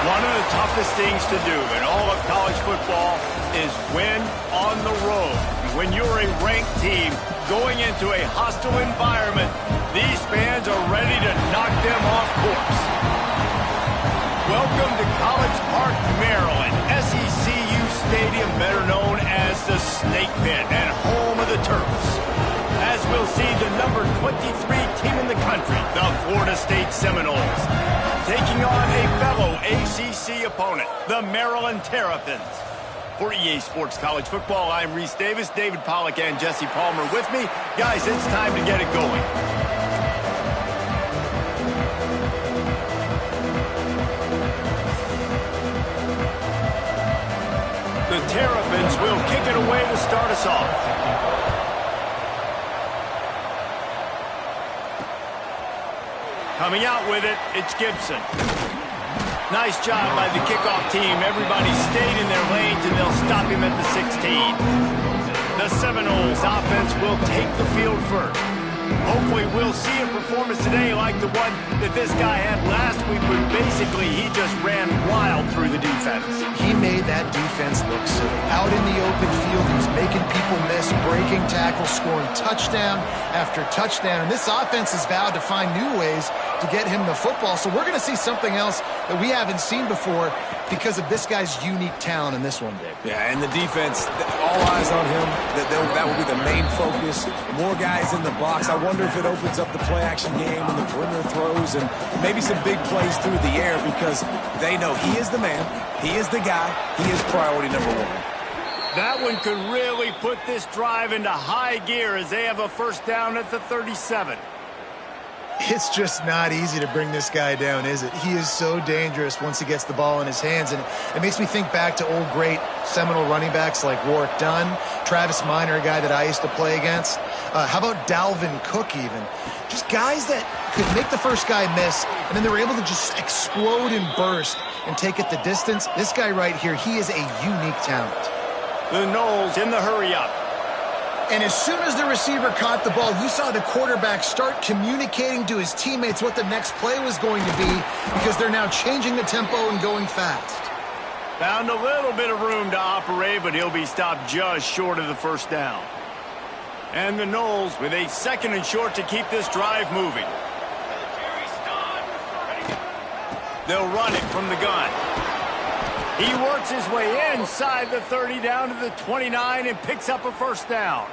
One of the toughest things to do in all of college football is win on the road. When you're a ranked team going into a hostile environment, these fans are ready to knock them off course. Welcome to College Park, Maryland, SECU Stadium, better known as the Snake Pit and home of the Terps. As we'll see the number 23 team in the country, the Florida State Seminoles, taking on a fellow ACC opponent, the Maryland Terrapins. For EA Sports College Football, I'm Reese Davis, David Pollack, and Jesse Palmer with me. Guys, it's time to get it going. The Terrapins will kick it away to start us off. Coming out with it, it's Gibson. Nice job by the kickoff team. Everybody stayed in their lanes, and they'll stop him at the 16. The Seminoles offense will take the field first. Hopefully we'll see a performance today like the one that this guy had last week, where basically he just ran wild through the defense. He made that defense look silly. Out in the open field, he was making people miss, breaking tackles, scoring touchdown after touchdown. And this offense has vowed to find new ways to get him the football. So we're going to see something else that we haven't seen before because of this guy's unique talent in this one, Dave. Yeah, and the defense, all eyes on him. That will be the main focus. More guys in the box. I wonder if it opens up the play-action game and the perimeter throws and maybe some big plays through the air, because they know he is the man, he is the guy, he is priority number one. That one could really put this drive into high gear as they have a first down at the 37. It's just not easy to bring this guy down, is it? He is so dangerous once he gets the ball in his hands. And it makes me think back to old great Seminole running backs like Warwick Dunn, Travis Minor, a guy that I used to play against. How about Dalvin Cook even? Just guys that could make the first guy miss, and then they were able to just explode and burst and take it the distance. This guy right here, he is a unique talent. The Noles in the hurry up. And as soon as the receiver caught the ball, you saw the quarterback start communicating to his teammates what the next play was going to be because they're now changing the tempo and going fast. Found a little bit of room to operate, but he'll be stopped just short of the first down. And the Noles with a 2nd and short to keep this drive moving. They'll run it from the gun. He works his way inside the 30 down to the 29 and picks up a first down.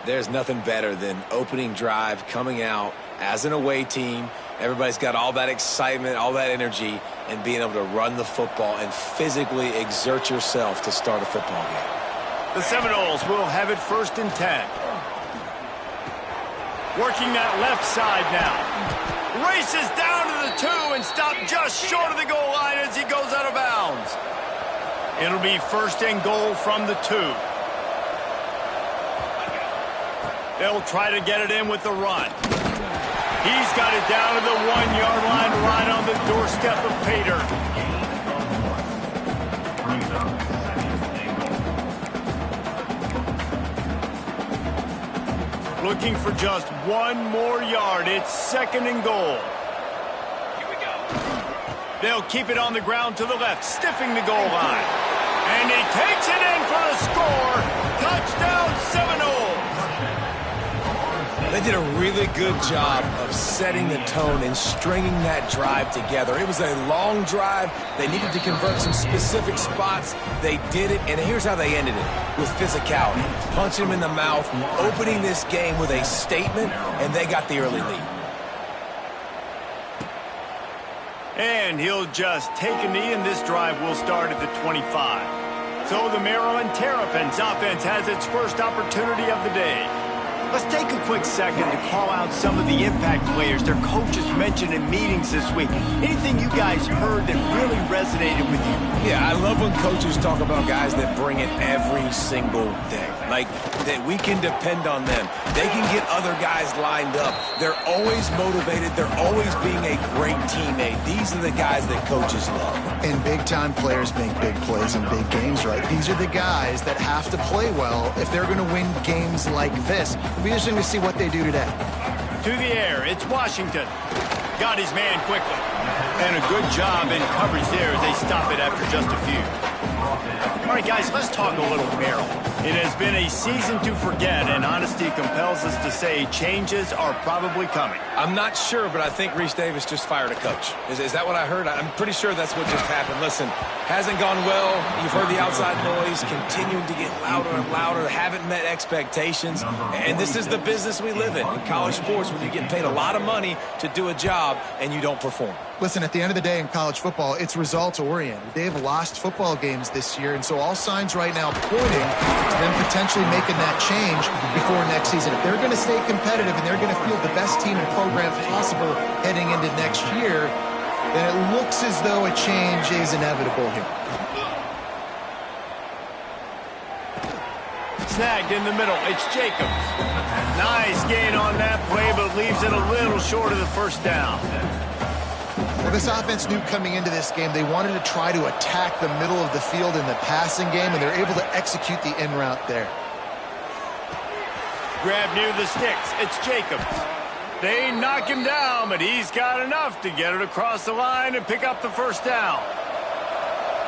There's nothing better than opening drive, coming out as an away team. Everybody's got all that excitement, all that energy, and being able to run the football and physically exert yourself to start a football game. The Seminoles will have it 1st and 10. Working that left side now. Races down to the 2 and stopped just short of the goal line as he goes out of bounds. It'll be 1st and goal from the 2. They'll try to get it in with the run. He's got it down to the 1-yard line right on the doorstep of Pater. Looking for just 1 more yard. It's 2nd and goal. Here we go. They'll keep it on the ground to the left, stiffing the goal line. And he takes it in for the score. Touchdown, Seminoles. They did a really good job of setting the tone and stringing that drive together. It was a long drive. They needed to convert some specific spots. They did it, and here's how they ended it, with physicality. Punching him in the mouth, opening this game with a statement, and they got the early lead. And he'll just take a knee, and this drive will start at the 25. So the Maryland Terrapins offense has its first opportunity of the day. Let's take a quick second to call out some of the impact players their coaches mentioned in meetings this week. Anything you guys heard that really resonated with you? Yeah, I love when coaches talk about guys that bring it every single day. Like, that we can depend on them. They can get other guys lined up. They're always motivated. They're always being a great teammate. These are the guys that coaches love. And big-time players make big plays in big games, right? These are the guys that have to play well if they're going to win games like this. It'll be interesting to see what they do today. To the air, it's Washington. Got his man quickly. And a good job in coverage there as they stop it after just a few. All right, guys, let's talk a little Maryland. It has been a season to forget, and honesty compels us to say changes are probably coming. I'm not sure, but I think Reese Davis just fired a coach. Is that what I heard? I'm pretty sure that's what just happened. Listen, hasn't gone well. You've heard the outside noise, continuing to get louder and louder, haven't met expectations. And this is the business we live in college sports, when you get paid a lot of money to do a job and you don't perform. Listen, at the end of the day in college football, it's results-oriented. They've lost football games this year, and so all signs right now pointing to them potentially making that change before next season. If they're going to stay competitive and they're going to field the best team and program possible heading into next year, then it looks as though a change is inevitable here. Snagged in the middle, it's Jacobs. Nice gain on that play, but leaves it a little short of the first down. Well, this offense knew coming into this game they wanted to try to attack the middle of the field in the passing game, and they're able to execute the in route there. Grab near the sticks. It's Jacobs. They knock him down, but he's got enough to get it across the line and pick up the first down.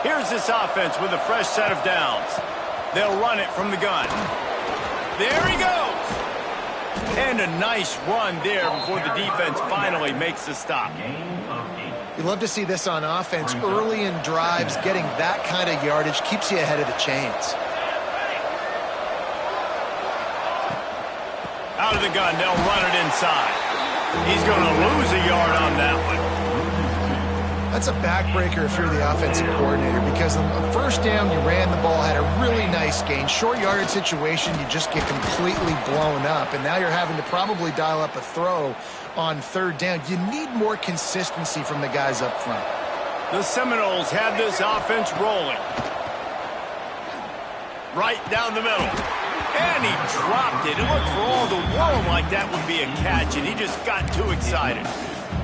Here's this offense with a fresh set of downs. They'll run it from the gun. There he goes. And a nice run there before the defense finally makes the stop. You love to see this on offense. Early in drives, getting that kind of yardage keeps you ahead of the chains. Out of the gun, they'll run it inside. He's going to lose a yard on that one. That's a backbreaker if you're the offensive coordinator, because on the first down, you ran the ball, had a really nice gain. Short yardage situation, you just get completely blown up, and now you're having to probably dial up a throw on third down. You need more consistency from the guys up front. The Seminoles have this offense rolling. Right down the middle. And he dropped it. It looked for all the world like that would be a catch, and he just got too excited.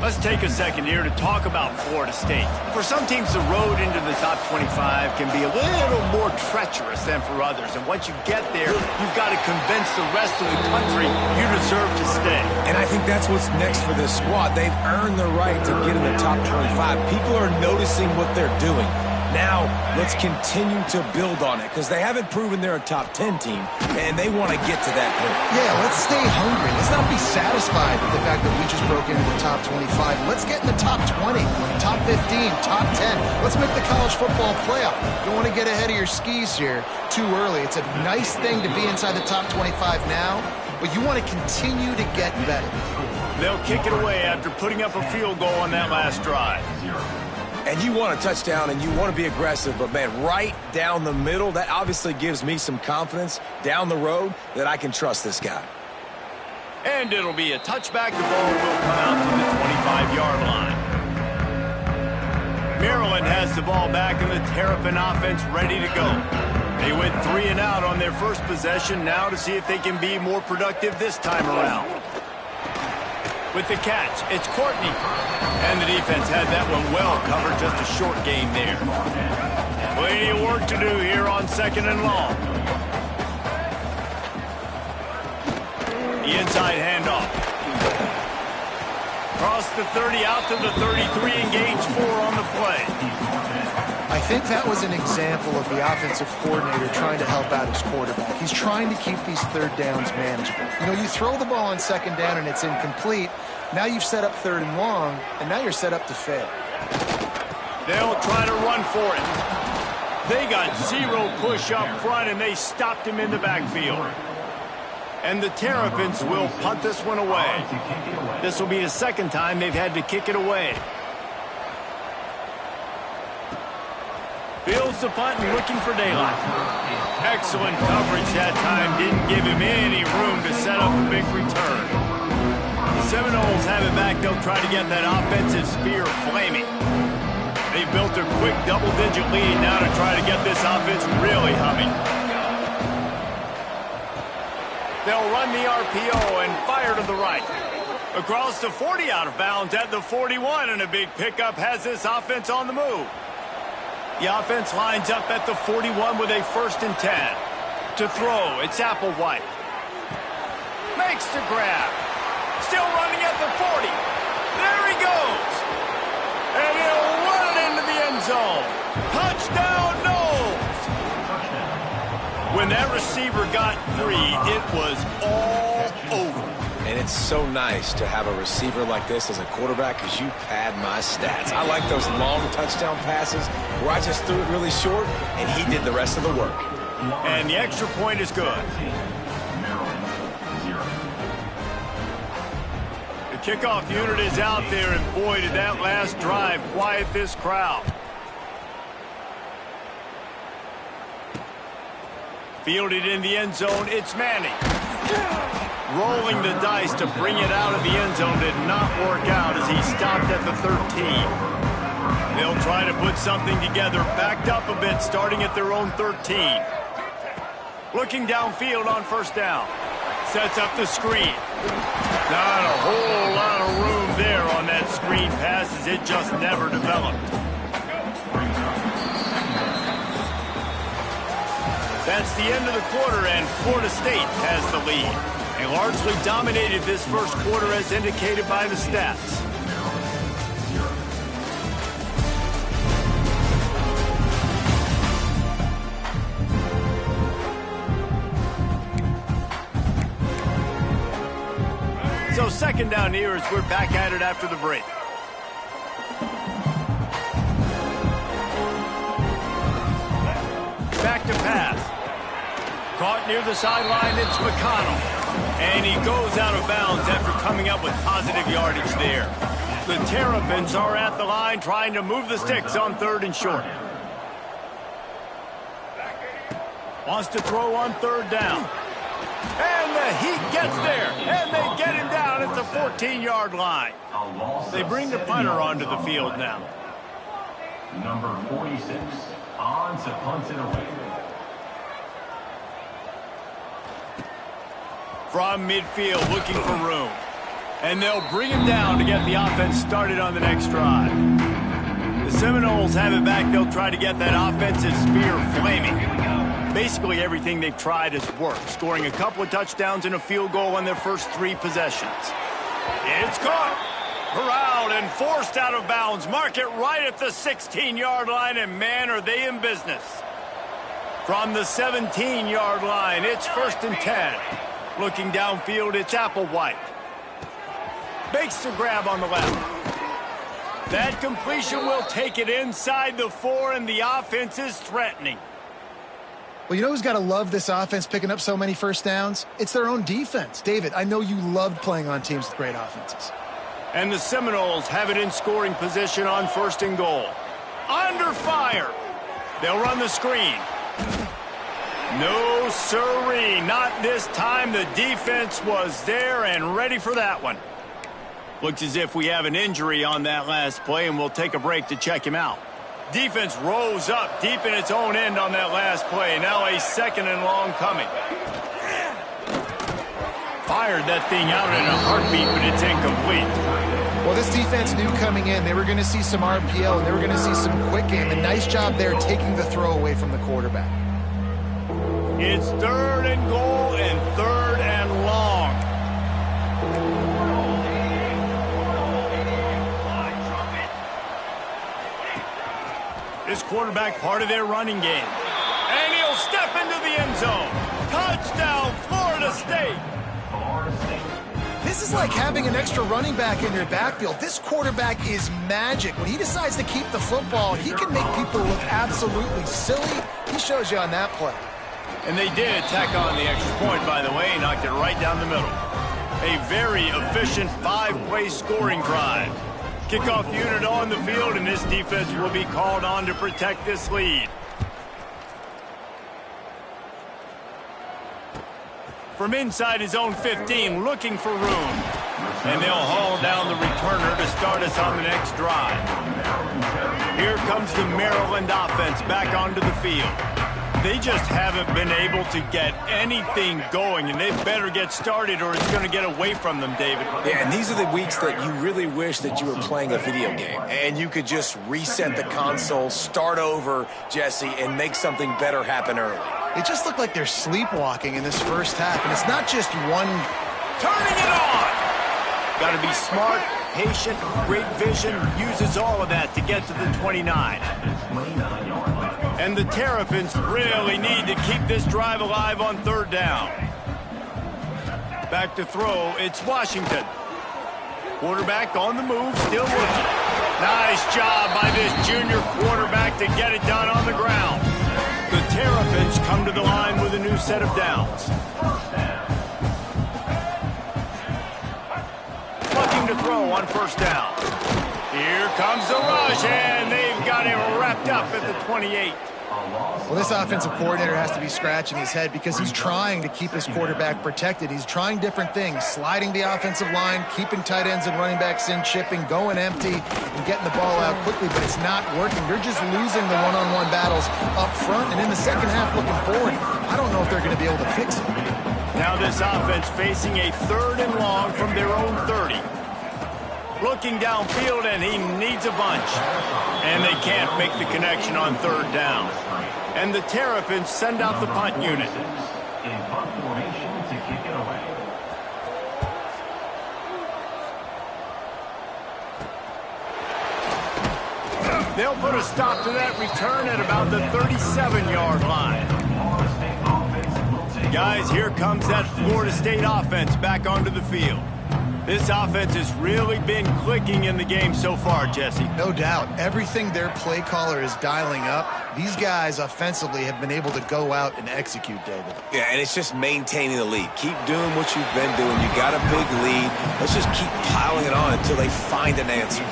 Let's take a second here to talk about Florida State. For some teams, the road into the top 25 can be a little more treacherous than for others. And once you get there, you've got to convince the rest of the country you deserve to stay. And I think that's what's next for this squad. They've earned the right to get in the top 25. People are noticing what they're doing. Now, let's continue to build on it because they haven't proven they're a top 10 team, and they want to get to that point. Yeah, let's stay hungry. Let's not be satisfied with the fact that we just broke into the top 25. Let's get in the top 20, top 15, top 10. Let's make the college football playoff. You don't want to get ahead of your skis here too early. It's a nice thing to be inside the top 25 now, but you want to continue to get better. They'll kick it away after putting up a field goal on that last drive. And you want a touchdown and you want to be aggressive, but man, right down the middle, that obviously gives me some confidence down the road that I can trust this guy. And it'll be a touchback. The ball will come out to the 25-yard line. Maryland has the ball back and the Terrapin offense ready to go. They went 3 and out on their first possession, now to see if they can be more productive this time around. With the catch, it's Courtney. And the defense had that one well covered, just a short gain there. Plenty of work to do here on 2nd and long. The inside handoff. Across the 30, out to the 33, and gains 4 on the play. I think that was an example of the offensive coordinator trying to help out his quarterback. He's trying to keep these third downs manageable. You know, you throw the ball on 2nd down and it's incomplete. Now you've set up 3rd and long, and now you're set up to fail. They'll try to run for it. They got 0 push up front, and they stopped him in the backfield. And the Terrapins will punt this one away. This will be the 2nd time they've had to kick it away. Fields the punt and looking for daylight. Excellent coverage that time. Didn't give him any room to set up a big return. The Seminoles have it back. They'll try to get that offensive spear flaming. They've built a quick double-digit lead now to try to get this offense really humming. They'll run the RPO and fire to the right. Across the 40, out of bounds at the 41, and a big pickup has this offense on the move. The offense lines up at the 41 with a 1st and 10. To throw, it's Applewhite. Makes the grab. Still running at the 40. There he goes. And he'll run it into the end zone. Touchdown, Noles. When that receiver got free, it was all over. And it's so nice to have a receiver like this as a quarterback because you pad my stats. I like those long touchdown passes where I just threw it really short and he did the rest of the work. And the extra point is good. The kickoff unit is out there, and boy, did that last drive quiet this crowd. Fielded in the end zone, it's Manning. Rolling the dice to bring it out of the end zone did not work out as he stopped at the 13. They'll try to put something together, backed up a bit, starting at their own 13. Looking downfield on 1st down. Sets up the screen. Not a whole lot of room there on that screen pass as it just never developed. That's the end of the quarter, and Florida State has the lead. They largely dominated this first quarter as indicated by the stats. So 2nd down here as we're back at it after the break. Back to pass. Caught near the sideline, it's McConnell. And he goes out of bounds after coming up with positive yardage there. The Terrapins are at the line trying to move the sticks on 3rd and short. Wants to throw on 3rd down. And the Heat gets there, and they get him down at the 14-yard line. They bring the punter onto the field now. Number 46, on to punt it away. From midfield, looking for room. And they'll bring him down to get the offense started on the next drive. The Seminoles have it back. They'll try to get that offensive spear flaming. Basically, everything they've tried has worked, scoring a couple of touchdowns and a field goal on their first 3 possessions. It's caught. Corralled and forced out of bounds. Mark it right at the 16-yard line, and man, are they in business. From the 17-yard line, it's 1st and 10. Looking downfield, it's Applewhite. Makes the grab on the left. That completion will take it inside the 4, and the offense is threatening. Well, you know who's got to love this offense picking up so many first downs? It's their own defense. David, I know you loved playing on teams with great offenses. And the Seminoles have it in scoring position on 1st and goal. Under fire. They'll run the screen. No siree, not this time. The defense was there and ready for that one. Looks as if we have an injury on that last play, and we'll take a break to check him out. Defense rose up deep in its own end on that last play. Now a 2nd and long coming. Fired that thing out in a heartbeat, but it's incomplete. Well, this defense knew coming in they were going to see some RPO, and they were going to see some quick game. A nice job there taking the throw away from the quarterback. It's 3rd and goal and 3rd and long. This quarterback part of their running game. And he'll step into the end zone. Touchdown, Florida State. This is like having an extra running back in your backfield. This quarterback is magic. When he decides to keep the football, he can make people look absolutely silly. He shows you on that play. And they did tack on the extra point, by the way, knocked it right down the middle. A very efficient 5-play scoring drive. Kickoff unit on the field, and this defense will be called on to protect this lead. From inside his own 15, looking for room. And they'll haul down the returner to start us on the next drive. Here comes the Maryland offense back onto the field. They just haven't been able to get anything going, and they better get started or it's going to get away from them, David. Yeah, and these are the weeks that you really wish that you were playing a video game and you could just reset the console, start over, Jesse, and make something better happen early. It just looked like they're sleepwalking in this first half, and it's not just one. Turning it on! Got to be smart, patient, great vision, uses all of that to get to the 29. And the Terrapins really need to keep this drive alive on 3rd down. Back to throw, it's Washington. Quarterback on the move, still looking. Nice job by this junior quarterback to get it done on the ground. The Terrapins come to the line with a new set of downs. Looking to throw on 1st down. Here comes the rush, and they've got him wrapped up at the 28. Well, this offensive coordinator has to be scratching his head because he's trying to keep his quarterback protected. He's trying different things, sliding the offensive line, keeping tight ends and running backs in, chipping, going empty, and getting the ball out quickly, but it's not working. They're just losing the one-on-one battles up front, and in the second half looking forward, I don't know if they're going to be able to fix it. Now this offense facing a 3rd and long from their own 30. Looking downfield, and he needs a bunch. And they can't make the connection on 3rd down. And the Terrapins send out the punt unit. In punt formation to kick it away. They'll put a stop to that return at about the 37-yard line. Guys, here comes that Florida State offense back onto the field. This offense has really been clicking in the game so far, Jesse. No doubt. Everything their play caller is dialing up, these guys offensively have been able to go out and execute, David. Yeah, and it's just maintaining the lead. Keep doing what you've been doing. You got a big lead. Let's just keep piling it on until they find an answer.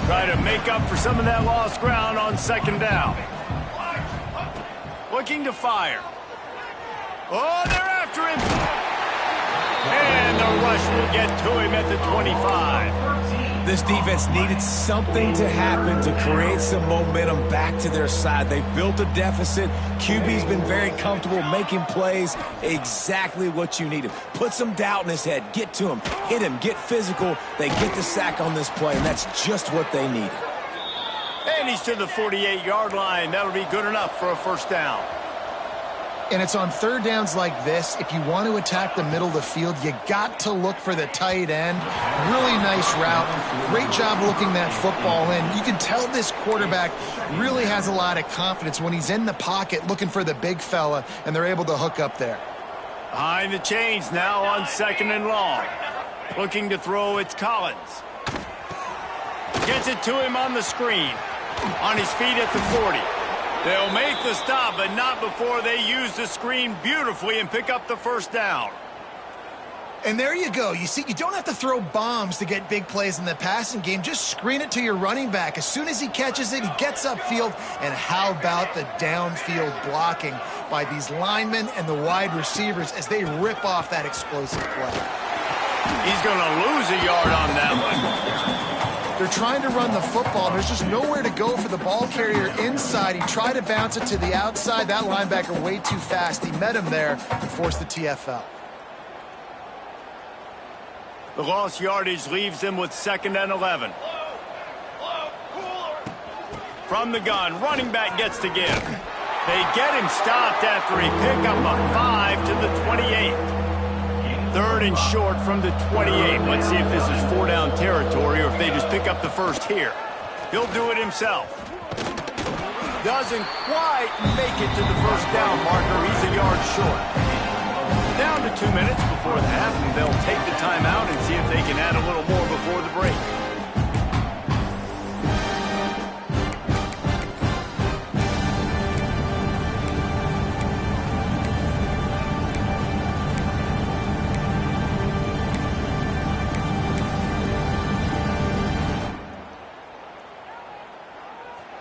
Try to make up for some of that lost ground on 2nd down. Looking to fire. Oh, they're after him. And the rush will get to him at the 25. This defense needed something to happen to create some momentum back to their side. They've built a deficit. QB's been very comfortable making plays. Exactly what you needed. Put some doubt in his head. Get to him. Hit him. Get physical. They get the sack on this play, and that's just what they needed. And he's to the 48-yard line. That'll be good enough for a first down. And it's on third downs like this, if you want to attack the middle of the field, you got to look for the tight end. Really nice route. Great job looking that football in. You can tell this quarterback really has a lot of confidence when he's in the pocket looking for the big fella, and they're able to hook up there. Behind the chains now on 2nd and long. Looking to throw, it's Collins. Gets it to him on the screen. On his feet at the 40. They'll make the stop, but not before they use the screen beautifully and pick up the first down. And there you go. You see, you don't have to throw bombs to get big plays in the passing game. Just screen it to your running back. As soon as he catches it, he gets upfield. And how about the downfield blocking by these linemen and the wide receivers as they rip off that explosive play? He's going to lose a yard on that one. They're trying to run the football, and there's just nowhere to go for the ball carrier inside. He tried to bounce it to the outside. That linebacker way too fast. He met him there and forced the TFL. The lost yardage leaves them with 2nd and 11. From the gun, running back gets to give. They get him stopped after he picked up a 5 to the 28. 3rd and short from the 28. Let's see if this is 4-down territory or if they just pick up the first here. He'll do it himself. Doesn't quite make it to the first down marker. He's a yard short. Down to 2 minutes before the half, and they'll take the timeout and see if they can add a little more before the break.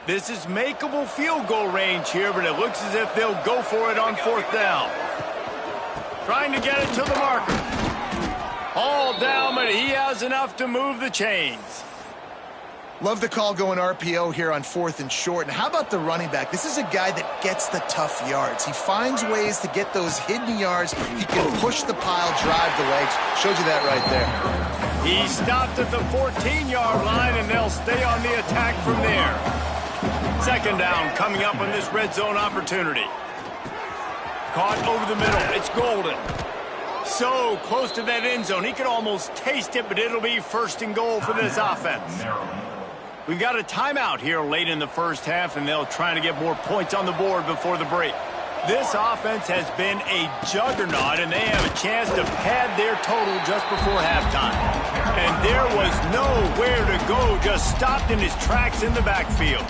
This is makeable field goal range here, but it looks as if they'll go for it on 4th down. Trying to get it to the marker. All down, but he has enough to move the chains. Love the call going RPO here on 4th and short. And how about the running back? This is a guy that gets the tough yards. He finds ways to get those hidden yards. He can push the pile, drive the legs. Showed you that right there. He stopped at the 14-yard line, and they'll stay on the attack from there. 2nd down coming up on this red zone opportunity. Caught over the middle. It's Golden. So close to that end zone. He could almost taste it, but it'll be 1st and goal for this offense. We've got a timeout here late in the first half, and they'll try to get more points on the board before the break. This offense has been a juggernaut, and they have a chance to pad their total just before halftime. And there was nowhere to go, just stopped in his tracks in the backfield.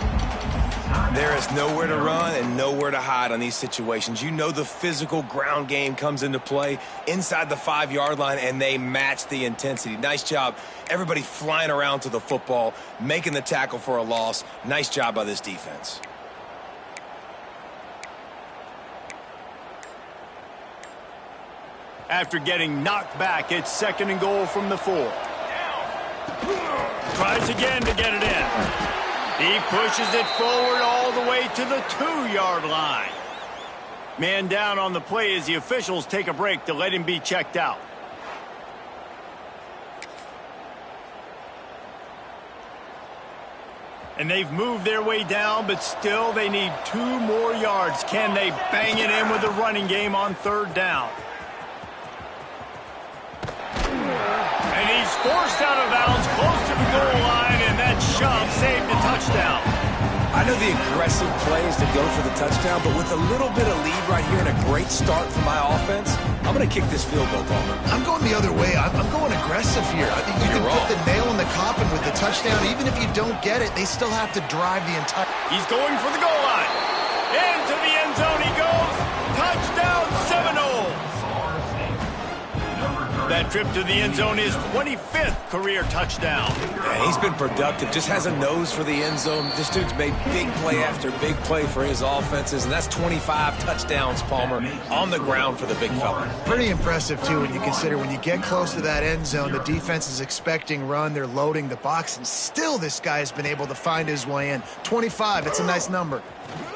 There is nowhere to run and nowhere to hide on these situations. You know the physical ground game comes into play inside the 5-yard line, and they match the intensity. Nice job. Everybody flying around to the football, making the tackle for a loss. Nice job by this defense. After getting knocked back, it's 2nd and goal from the 4. Tries again to get it in. He pushes it forward all the way to the 2-yard line. Man down on the play as the officials take a break to let him be checked out. And they've moved their way down, but still they need 2 more yards. Can they bang it in with the running game on 3rd down? And he's forced out of bounds close to the goal line, and that shove saved a touchdown. I know the aggressive play is to go for the touchdown, but with a little bit of lead right here and a great start for my offense, I'm going to kick this field goal, Palmer. I'm going the other way. I'm going aggressive here. I think you can put the nail in the coffin with the touchdown. Even if you don't get it, they still have to drive the entire... He's going for the goal line. Into the end zone he goes. Touchdown, Seminoles. The That trip to the end zone is 25th career touchdown. Yeah, he's been productive, just has a nose for the end zone. This dude's made big play after big play for his offenses, and that's 25 touchdowns, Palmer, on the ground for the big fella. Pretty impressive, too, when you consider when you get close to that end zone, the defense is expecting run, they're loading the box, and still this guy has been able to find his way in. 25, it's a nice number.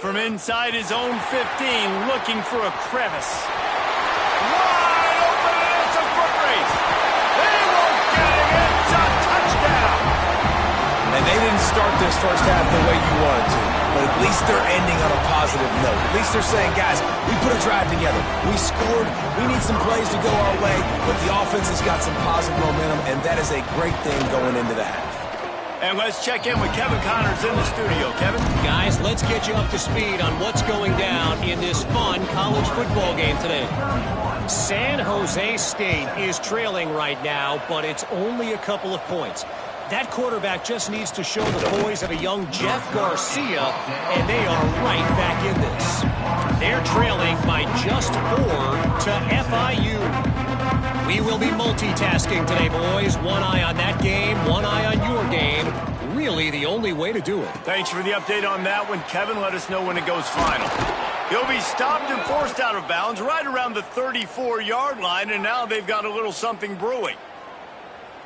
From inside his own 15, looking for a crevice. Wide open, and it's a foot race. They won't get him. It's a touchdown. And they didn't start this first half the way you wanted to, but at least they're ending on a positive note. At least they're saying, guys, we put a drive together. We scored. We need some plays to go our way, but the offense has got some positive momentum, and that is a great thing going into the half. And let's check in with Kevin Connors in the studio. Kevin? Guys, let's get you up to speed on what's going down in this fun college football game today. San Jose State is trailing right now, but it's only a couple of points. That quarterback just needs to show the poise of a young Jeff Garcia, and they are right back in this. They're trailing by just 4 to FIU. We will be multitasking today, boys. One eye on that game, one eye on your game. Really the only way to do it. Thanks for the update on that one, Kevin. Let us know when it goes final. He'll be stopped and forced out of bounds right around the 34-yard line, and now they've got a little something brewing.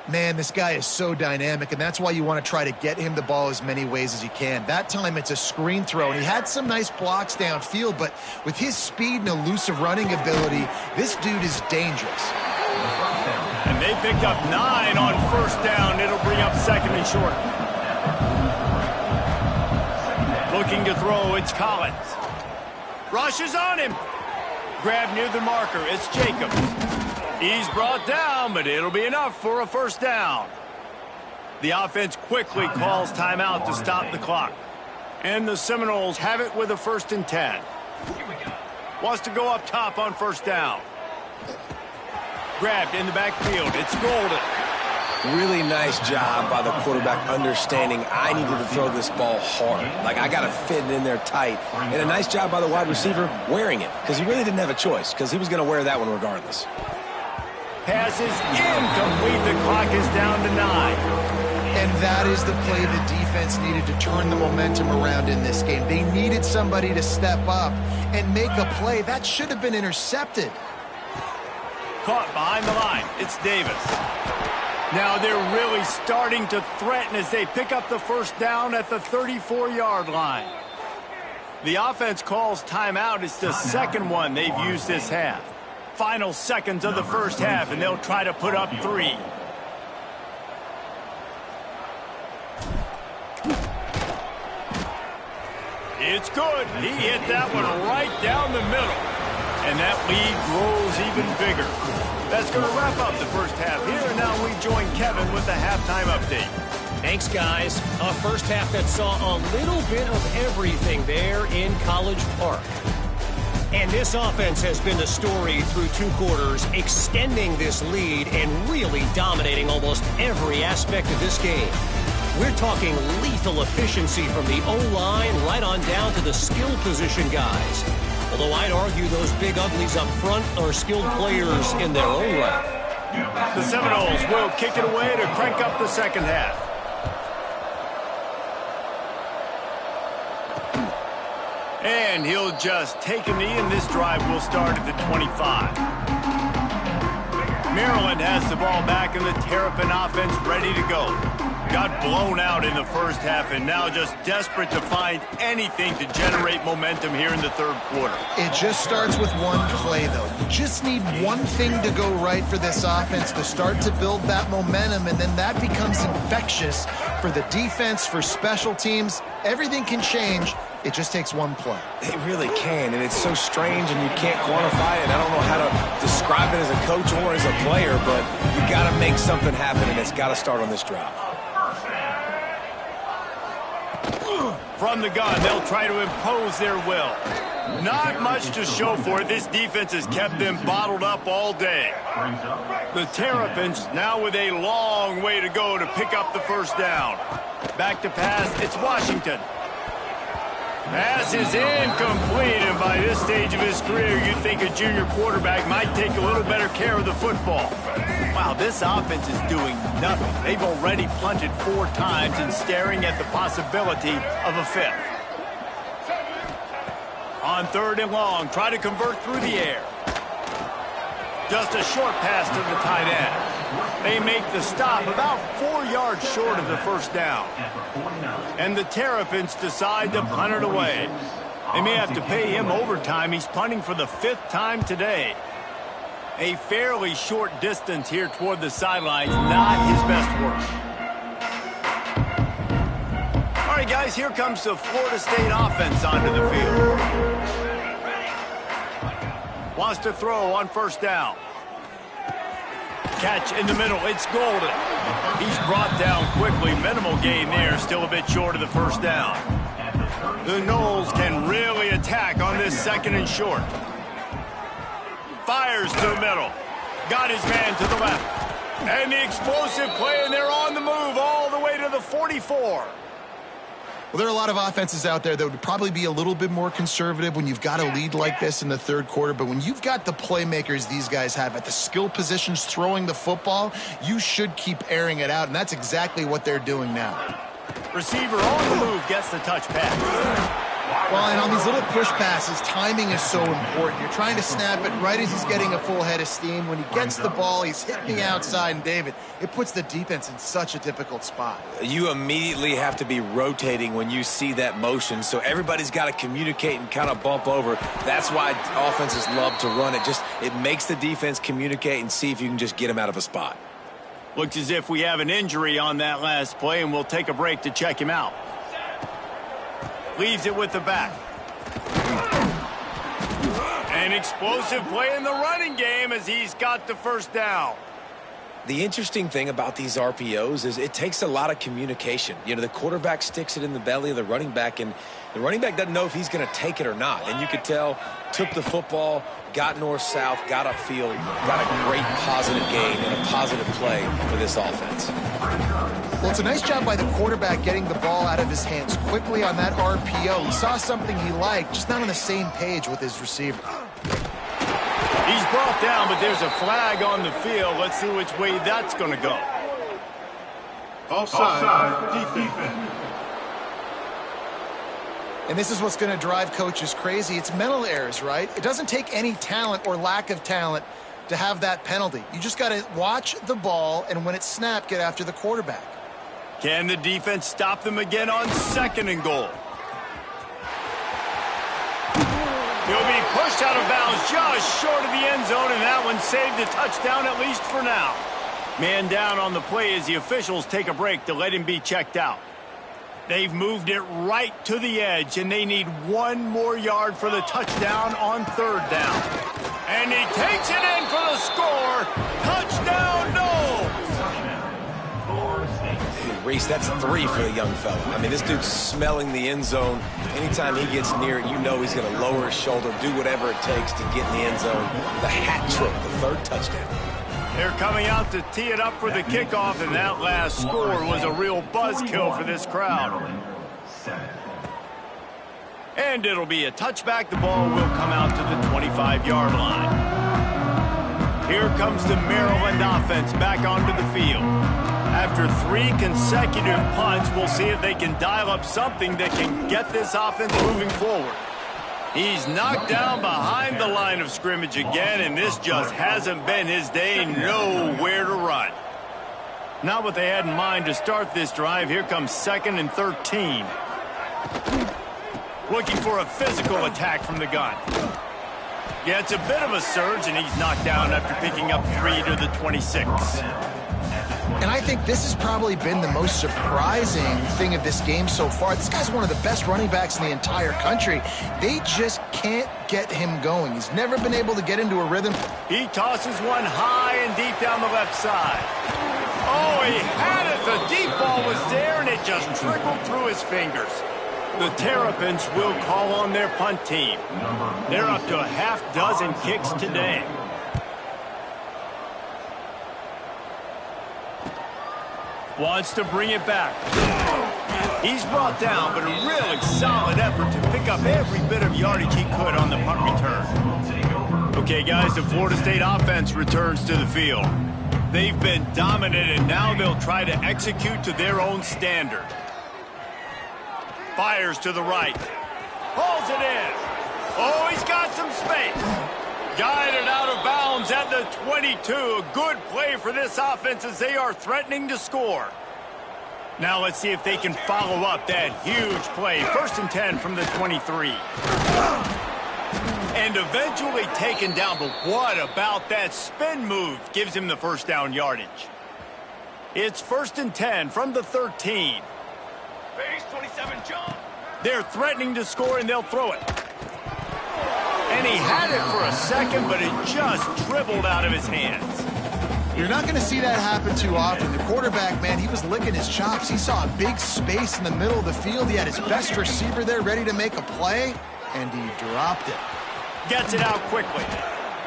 Man, this guy is so dynamic, and that's why you want to try to get him the ball as many ways as you can. That time, it's a screen throw, and he had some nice blocks downfield, but with his speed and elusive running ability, this dude is dangerous. And they picked up 9 on first down. It'll bring up second and short. Looking to throw, it's Collins. Rush is on him. Grab near the marker, it's Jacobs. He's brought down, but it'll be enough for a first down. The offense quickly calls timeout to stop the clock. And the Seminoles have it with a 1st and 10. Wants to go up top on first down. Grabbed in the backfield. It's Golden. Really nice job by the quarterback understanding I needed to throw this ball hard. Like, I got to fit it in there tight. And a nice job by the wide receiver wearing it, because he really didn't have a choice, because he was going to wear that one regardless. Passes incomplete. The clock is down to 9. And that is the play the defense needed to turn the momentum around in this game. They needed somebody to step up and make a play. That should have been intercepted. Caught behind the line. It's Davis. Now they're really starting to threaten as they pick up the first down at the 34-yard line. The offense calls timeout. It's the second one they've used this half. Final seconds of the first half, and they'll try to put up 3. It's good. He hit that one right down the middle. And that lead grows even bigger. That's going to wrap up the first half here. And now we join Kevin with the halftime update. Thanks, guys. A first half that saw a little bit of everything there in College Park. And this offense has been the story through 2 quarters, extending this lead and really dominating almost every aspect of this game. We're talking lethal efficiency from the O-line right on down to the skill position guys. Although I'd argue those big uglies up front are skilled players in their own right. The Seminoles will kick it away to crank up the second half. And he'll just take a knee, and this drive will start at the 25. Maryland has the ball back, and the Terrapin offense ready to go. Got blown out in the first half, and now just desperate to find anything to generate momentum here in the third quarter. It just starts with one play, though. You just need one thing to go right for this offense to start to build that momentum, and then that becomes infectious for the defense, for special teams. Everything can change. It just takes one play. It really can, and it's so strange, and you can't quantify it. I don't know how to describe it as a coach or as a player, but you got to make something happen, and it's got to start on this drive. From the gun, they'll try to impose their will. Not much to show for it. This defense has kept them bottled up all day. The Terrapins now with a long way to go to pick up the first down. Back to pass, it's Washington. Pass is incomplete, and by this stage of his career, you'd think a junior quarterback might take a little better care of the football. Wow, this offense is doing nothing. They've already punted 4 times and staring at the possibility of a 5th. On 3rd and long, try to convert through the air. Just a short pass to the tight end. They make the stop about 4 yards short of the first down. And the Terrapins decide to punt it away. They may have to pay him overtime. He's punting for the 5th time today. A fairly short distance here toward the sidelines, not his best work. All right, guys, here comes the Florida State offense onto the field. Wants to throw on 1st down. Catch in the middle, it's Golden. He's brought down quickly, minimal gain there, still a bit short of the 1st down. The Noles can really attack on this 2nd and short. Fires to the middle, got his man to the left. And the explosive play, and they're on the move all the way to the 44. Well, there are a lot of offenses out there that would probably be a little bit more conservative when you've got a lead like this in the 3rd quarter. But when you've got the playmakers these guys have at the skill positions throwing the football, you should keep airing it out, and that's exactly what they're doing now. Receiver on the move gets the touch pass. Well, and on these little push passes, timing is so important. You're trying to snap it right as he's getting a full head of steam. When he gets the ball, he's hitting the outside, and David, it puts the defense in such a difficult spot. You immediately have to be rotating when you see that motion, so everybody's got to communicate and kind of bump over. That's why offenses love to run it. It makes the defense communicate and see if you can just get them out of a spot. Looks as if we have an injury on that last play, and we'll take a break to check him out. Leaves it with the back. An explosive play in the running game as he's got the 1st down. The interesting thing about these RPOs is it takes a lot of communication. You know, the quarterback sticks it in the belly of the running back, and the running back doesn't know if he's going to take it or not. And you could tell, took the football, got north-south, got upfield, got a great positive gain and a positive play for this offense. Well, it's a nice job by the quarterback getting the ball out of his hands quickly on that RPO. He saw something he liked, just not on the same page with his receiver. He's brought down, but there's a flag on the field. Let's see which way that's going to go. Offside, defense. And this is what's going to drive coaches crazy. It's mental errors, right? It doesn't take any talent or lack of talent to have that penalty. You just got to watch the ball, and when it's snapped, get after the quarterback. Can the defense stop them again on 2nd and goal? He'll be pushed out of bounds just short of the end zone, and that one saved a touchdown at least for now. Man down on the play as the officials take a break to let him be checked out. They've moved it right to the edge, and they need 1 more yard for the touchdown on 3rd down. And he takes it in for the score. Touchdown, Noles! Reese, that's 3 for the young fella. I mean, this dude's smelling the end zone. Anytime he gets near it, you know he's going to lower his shoulder, do whatever it takes to get in the end zone. The hat trick, the 3rd touchdown. They're coming out to tee it up for the kickoff, and that last score was a real buzzkill for this crowd. And it'll be a touchback. The ball will come out to the 25-yard line. Here comes the Maryland offense back onto the field. After 3 consecutive punts, we'll see if they can dial up something that can get this offense moving forward. He's knocked down behind the line of scrimmage again, and this just hasn't been his day. Nowhere to run. Not what they had in mind to start this drive. Here comes 2nd and 13. Looking for a physical attack from the gun. Yeah, it's a bit of a surge, and he's knocked down after picking up 3 to the 26. And I think this has probably been the most surprising thing of this game so far. This guy's one of the best running backs in the entire country. They just can't get him going. He's never been able to get into a rhythm. He tosses one high and deep down the left side. Oh, he had it. The deep ball was there, and it just trickled through his fingers. The Terrapins will call on their punt team. They're up to a half-dozen kicks today. Wants to bring it back. He's brought down, but a really solid effort to pick up every bit of yardage he could on the punt return. Okay, guys, the Florida State offense returns to the field. They've been dominant, and now they'll try to execute to their own standard. Fires to the right. Hauls it in. Oh, he's got some space. Guided out of bounds at the 22. A good play for this offense as they are threatening to score. Now let's see if they can follow up that huge play. 1st and 10 from the 23. And eventually taken down, but what about that spin move? Gives him the first down yardage. It's 1st and 10 from the 13. Base 27 jump. They're threatening to score, and they'll throw it. And he had it for a second, but it just dribbled out of his hands. You're not going to see that happen too often. The quarterback, man, he was licking his chops. He saw a big space in the middle of the field. He had his best receiver there ready to make a play, and he dropped it. Gets it out quickly.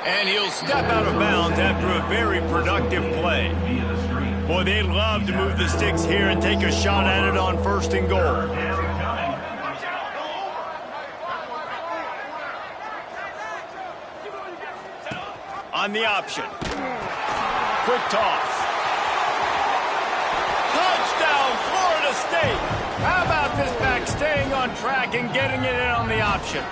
And he'll step out of bounds after a very productive play. Boy, they'd love to move the sticks here and take a shot at it on 1st and goal. On the option. Quick toss. Touchdown, Florida State. How about this back staying on track and getting it in on the option?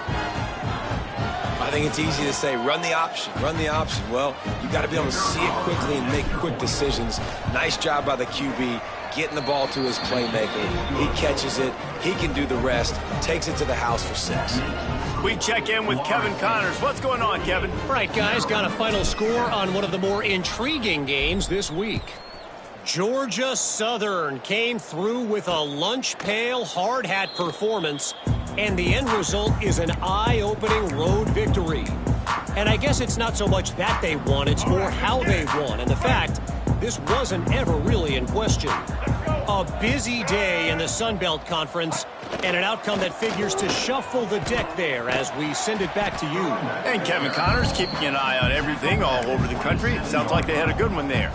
I think it's easy to say, run the option, run the option. Well, you got to be able to see it quickly and make quick decisions. Nice job by the QB, getting the ball to his playmaker. He catches it. He can do the rest. Takes it to the house for 6. We check in with Kevin Connors. What's going on, Kevin? All right, guys, got a final score on one of the more intriguing games this week. Georgia Southern came through with a lunch pail hard hat performance, and the end result is an eye-opening road victory. And I guess it's not so much that they won, it's more how they won. And the fact, this wasn't ever really in question. A busy day in the Sun Belt Conference, and an outcome that figures to shuffle the deck there as we send it back to you. And Kevin Connors keeping an eye on everything all over the country. It sounds like they had a good one there.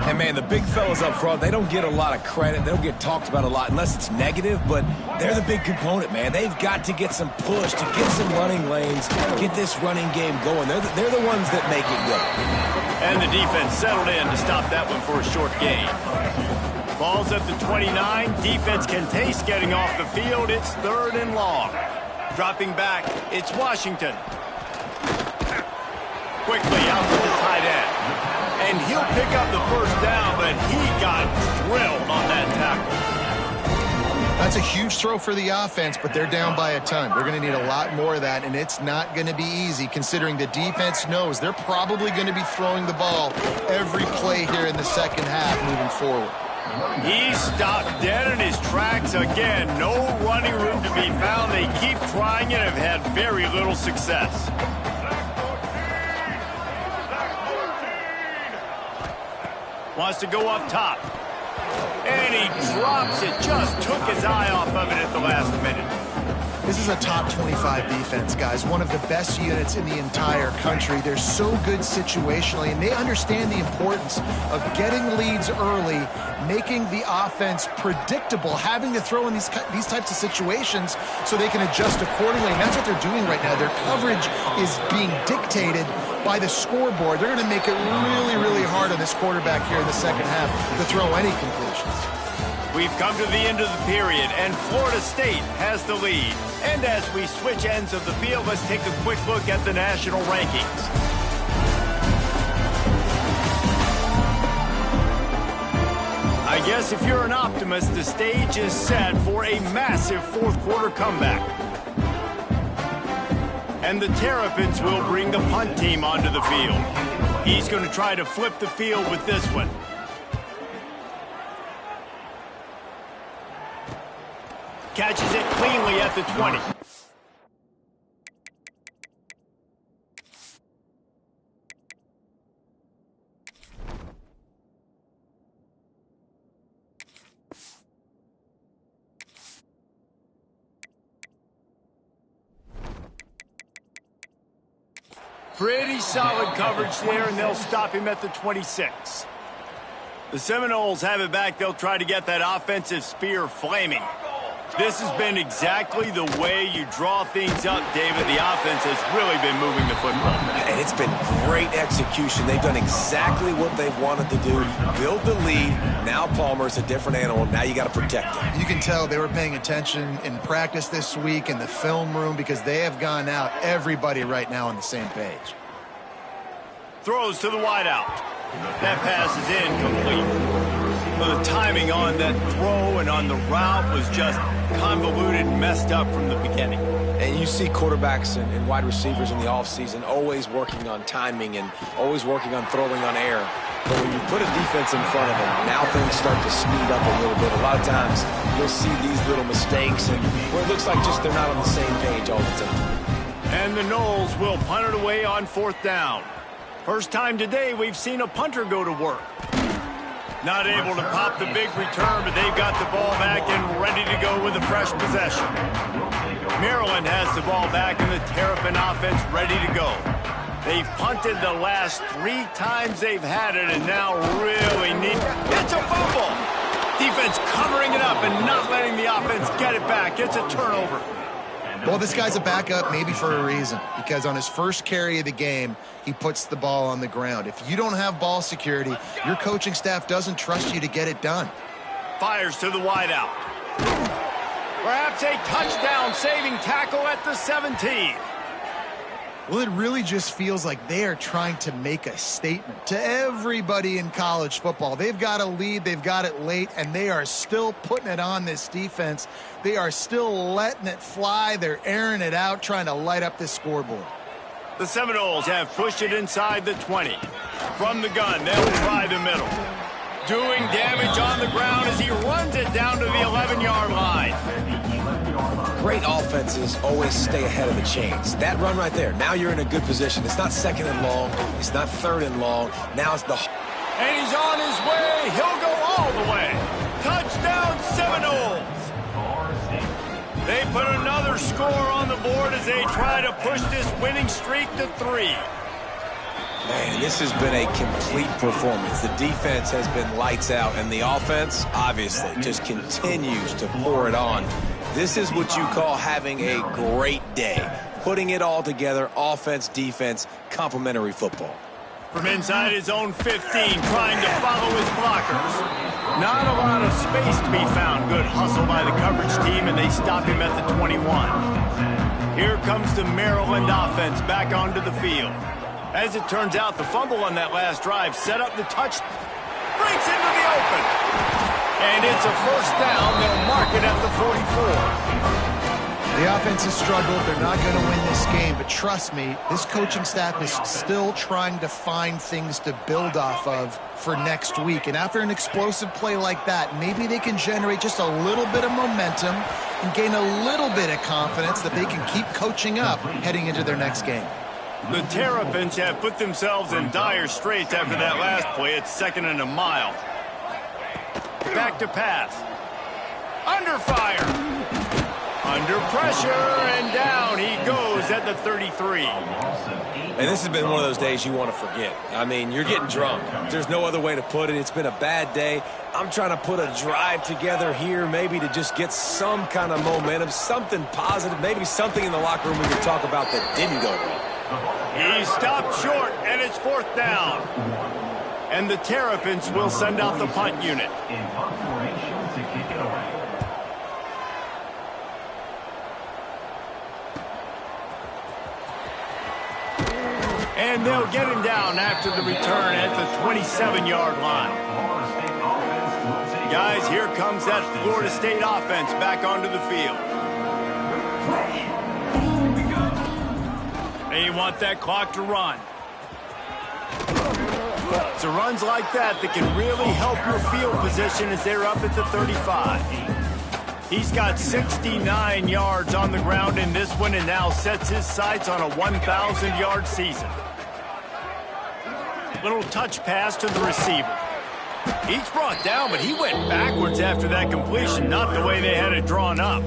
And, man, the big fellas up front, they don't get a lot of credit. They don't get talked about a lot unless it's negative, but they're the big component, man. They've got to get some push, to get some running lanes, get this running game going. They're the ones that make it go. And the defense settled in to stop that one for a short gain. Ball's at the 29. Defense can taste getting off the field. It's 3rd and long. Dropping back, it's Washington. Quickly out to the tight end. And he'll pick up the first down, but he got drilled on that tackle. That's a huge throw for the offense, but they're down by a ton. They're going to need a lot more of that, and it's not going to be easy considering the defense knows they're probably going to be throwing the ball every play here in the second half moving forward. He stopped dead in his tracks again. No running room to be found. They keep trying and have had very little success. Wants to go up top. And he drops it. Just took his eye off of it at the last minute. This is a top 25 defense, guys. One of the best units in the entire country. They're so good situationally, and they understand the importance of getting leads early, making the offense predictable, having to throw in these types of situations so they can adjust accordingly. And that's what they're doing right now. Their coverage is being dictated by the scoreboard. They're going to make it really, really hard on this quarterback here in the second half to throw any completions. We've come to the end of the period, and Florida State has the lead. And as we switch ends of the field, let's take a quick look at the national rankings. I guess if you're an optimist, the stage is set for a massive fourth-quarter comeback. And the Terrapins will bring the punt team onto the field. He's going to try to flip the field with this one. Catches it cleanly at the 20. Pretty solid coverage there, and they'll stop him at the 26. The Seminoles have it back. They'll try to get that offensive spear flaming. This has been exactly the way you draw things up, David. The offense has really been moving the football. And it's been great execution. They've done exactly what they've wanted to do. Build the lead. Now Palmer's a different animal. Now you got to protect him. You can tell they were paying attention in practice this week in the film room because they have gone out, everybody right now on the same page. Throws to the wideout. That pass is incomplete. Well, the timing on that throw and on the route was just convoluted and messed up from the beginning. And you see quarterbacks and wide receivers in the offseason always working on timing and always working on throwing on air. But when you put a defense in front of them, now things start to speed up a little bit. A lot of times you'll see these little mistakes and where it looks like just they're not on the same page all the time. And the Noles will punt it away on 4th down. First time today we've seen a punter go to work. Not able to pop the big return, but they've got the ball back and ready to go with a fresh possession. Maryland has the ball back and the Terrapin offense ready to go. They've punted the last 3 times they've had it and now really need... It's a fumble! Defense covering it up and not letting the offense get it back. It's a turnover. Well, this guy's a backup maybe for a reason, because on his first carry of the game, he puts the ball on the ground. If you don't have ball security, your coaching staff doesn't trust you to get it done. Fires to the wideout. Perhaps a touchdown-saving tackle at the 17. Well, it really just feels like they are trying to make a statement to everybody in college football. They've got a lead, they've got it late, and they are still putting it on this defense. They are still letting it fly. They're airing it out, trying to light up this scoreboard. The Seminoles have pushed it inside the 20. From the gun, they'll try the middle. Doing damage on the ground as he runs it down to the 11-yard line. Great offenses always stay ahead of the chains. That run right there, now you're in a good position. It's not 2nd and long. It's not 3rd and long. Now it's the... And he's on his way. He'll go all the way. Touchdown, Seminoles. They put another score on the board as they try to push this winning streak to 3. Man, this has been a complete performance. The defense has been lights out, and the offense, obviously, just continues to pour it on. This is what you call having a great day. Putting it all together, offense, defense, complementary football. From inside his own 15, trying to follow his blockers. Not a lot of space to be found. Good hustle by the coverage team, and they stop him at the 21. Here comes the Maryland offense back onto the field. As it turns out, the fumble on that last drive set up the touch. Breaks into the open. And it's a 1st down. They'll mark it at the 44. The offense has struggled. They're not going to win this game. But trust me, this coaching staff is still trying to find things to build off of for next week. And after an explosive play like that, maybe they can generate just a little bit of momentum and gain a little bit of confidence that they can keep coaching up heading into their next game. The Terrapins have put themselves in dire straits after that last play. It's 2nd and a mile. Back to pass. Under fire. Under pressure, and down he goes at the 33. And this has been one of those days you want to forget. I mean, you're getting drunk. There's no other way to put it. It's been a bad day. I'm trying to put a drive together here, maybe to just get some kind of momentum, something positive, maybe something in the locker room we can talk about that didn't go wrong. He stopped short, and it's 4th down. And the Terrapins will send out the punt unit. In punt formation to kick it away. And they'll get him down after the return at the 27-yard line. Guys, here comes that Florida State offense back onto the field. They want that clock to run. It's runs like that that can really help your field position as they're up at the 35. He's got 69 yards on the ground in this one and now sets his sights on a 1,000-yard season. Little touch pass to the receiver. He's brought down, but he went backwards after that completion, not the way they had it drawn up.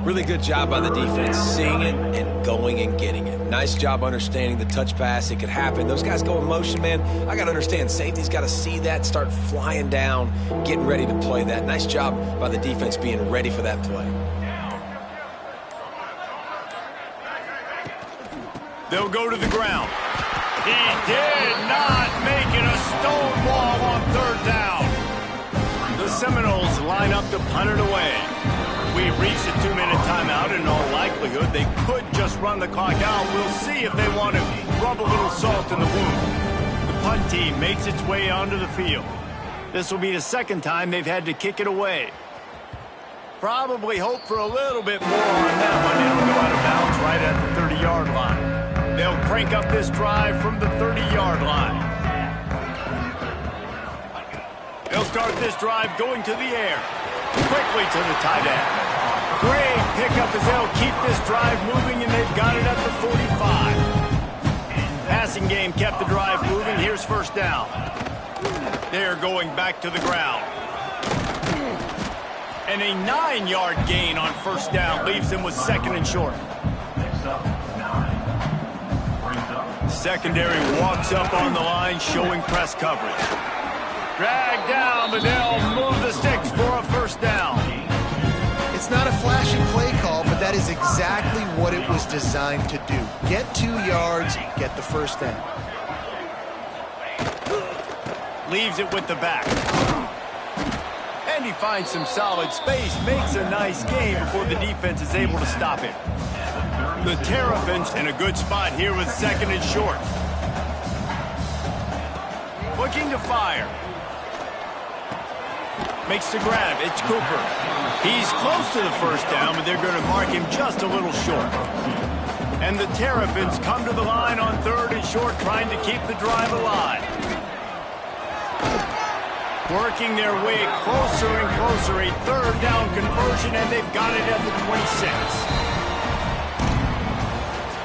Really good job by the defense, seeing it and going and getting it. Nice job understanding the touch pass. It could happen. Those guys go in motion, man. I got to understand, safety's got to see that, start flying down, getting ready to play that. Nice job by the defense being ready for that play. They'll go to the ground. He did not make it a stone wall on third down. The Seminoles line up to punt it away. We've reached a 2-minute timeout. In all likelihood, they could just run the clock out. We'll see if they want to rub a little salt in the wound. The punt team makes its way onto the field. This will be the second time they've had to kick it away. Probably hope for a little bit more on that one. It'll go out of bounds right at the 30-yard line. They'll crank up this drive from the 30-yard line. They'll start this drive going to the air. Quickly to the tight end. Great pickup as they'll keep this drive moving, and they've got it at the 45. Passing game kept the drive moving. Here's first down. They're going back to the ground. And a 9-yard gain on first down leaves them with second and short. Secondary walks up on the line, showing press coverage. Dragged down, but they'll move the sticks for a first down. It's not a flashy play call, but that is exactly what it was designed to do. Get 2 yards, get the first down. Leaves it with the back. And he finds some solid space, makes a nice game before the defense is able to stop him. The Terrapins in a good spot here with second and short. Looking to fire. Makes the grab. It's Cooper. He's close to the first down, but they're going to mark him just a little short. And the Terrapins come to the line on third and short, trying to keep the drive alive. Working their way closer and closer. A third down conversion, and they've got it at the 26.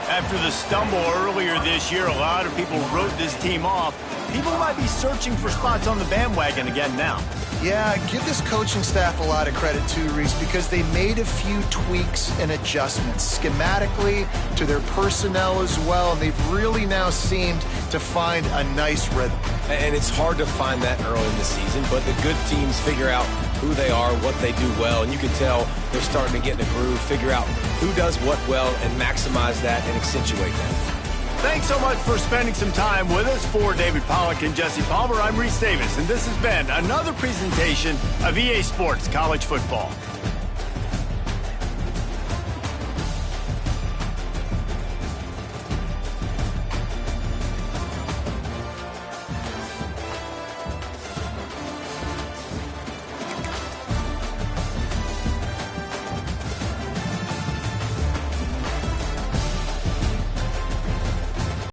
After the stumble earlier this year, a lot of people wrote this team off. People might be searching for spots on the bandwagon again now. Yeah, give this coaching staff a lot of credit too, Reese, because they made a few tweaks and adjustments schematically to their personnel as well, and they've really now seemed to find a nice rhythm. And it's hard to find that early in the season, but the good teams figure out who they are, what they do well, and you can tell they're starting to get in a groove, figure out who does what well, and maximize that and accentuate that. Thanks so much for spending some time with us. For David Pollack and Jesse Palmer, I'm Reese Davis, and this has been another presentation of EA Sports College Football.